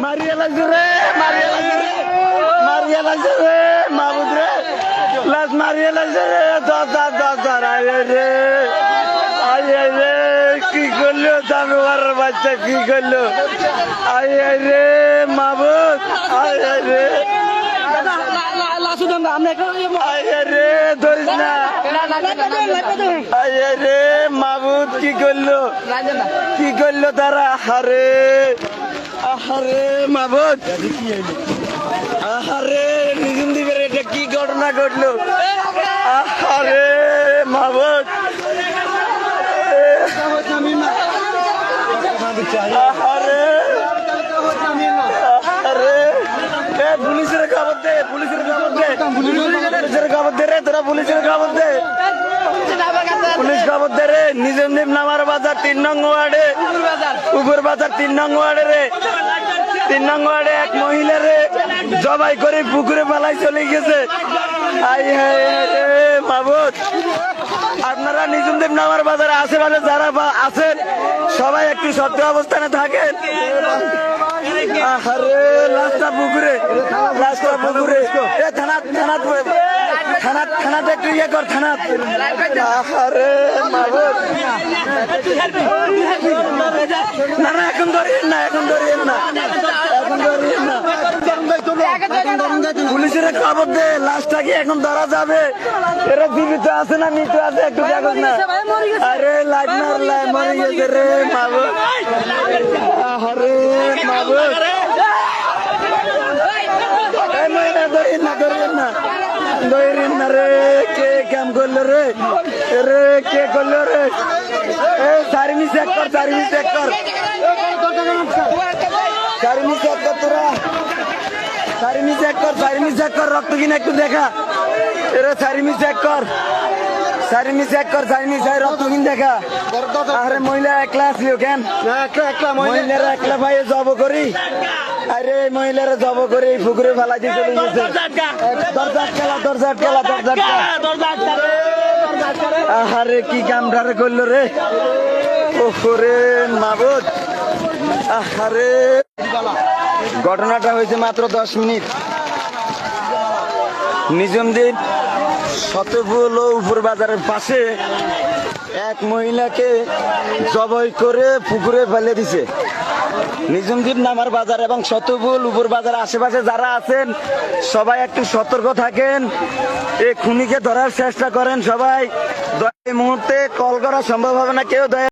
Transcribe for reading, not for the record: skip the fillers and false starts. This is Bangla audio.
মারিয়া লাগছে রে, মারিয়া লাগছে রে, মারিয়া লাগছে রে, মাহবুদ রে, লাশ মারিয়া লাগছে রে, দর আয় রে, আয় রে, কি করলো জানোয়ার বাচ্চা, কি করলো, আয় রে মাহবুদ, আয় রে, আয় রে, ধরিস না, আয় রে মাহবুদ, কি করলো, কি করলো তারা, আহারে আহারে মাহবুদ, আহারে নিজুম দ্বীপের এটা কি ঘটনা ঘটলো, আহারে মাহবুদ, আহারে আহারে, পুলিশের খবর দে, পুলিশের খবর দে, পুলিশের খবর দে রে, তোরা পুলিশের খবর দে, পুলিশ খবর দে রে। নিজম দ্বীপ নামার বাজার ৩ নং ওয়ার্ডে, উপর বাজার ৩ নং ওয়ার্ডে রে, ৩ নং ওয়ার্ডে এক মহিলা রে জবাই করে পুকুরে পালাই চলে গেছে। আই হায় রে মাহবুদ, আপনারা নিজম দ্বীপ নামার বাজারে আশেপাশে যারা আছেন সবাই একটু সত্য অবস্থানে থাকেন। আরে লাশটা পুকুরে, লাশটা পুকুরে, থানাতে একটু ইয়ে কর, থানা। আরে মাহবুদ, না না এখন ধরিয়েন না, এখন ধরিয়েন না, এখন ধরিয়েন না, পুলিশের খবর দে, লাশটা কি এখন ধরা যাবে? এরা জীবিত আছে না মৃত আছে একটু দেখো না। আরে লাইট মার, মরে গেছে রে মাহবুদ, আরে মাহবুদ, ধরিয়েন না, ধরিয়েন না, ধরিয়েন না রে, কে কাম করলো রে, রে কে করলো রে, সারিমি চেক কর, সারিমি চেক কর, সারিমি চেক কর, তোরা সারিমি চেক কর, সারিমি চেক কর, রক্ত কিনা একটু দেখা, এরে সারিমি চেক কর, সারিমি চেক কর, সারিমি চাই রক্ত কিন দেখা। আরে মহিলা একলা আসলিও কেন, মহিলারা একলা ভাই জব করি, আরে মহিলারা জব করে এই পুকুরে ফেলা দিয়ে চলে গেছে। দরজা খেলা, দরজা খেলা, দরজা আহারে কি কামটারে করলো রে, ওরে মাহবুদ, আহারে। ঘটনাটা হয়েছে মাত্র 10 মিনিট। নিজম দ্বীপ শতফুল ও উপর বাজারের পাশে এক মহিলাকে জবাই করে পুকুরে ফেলে দিছে। নিজম দ্বীপ নামার বাজার এবং শতফুল উপর বাজার আশেপাশে যারা আছেন সবাই একটু সতর্ক থাকেন, এই খুনিকে ধরার চেষ্টা করেন সবাই। এই মুহূর্তে কল করা সম্ভব হবে না, কেউ দয়া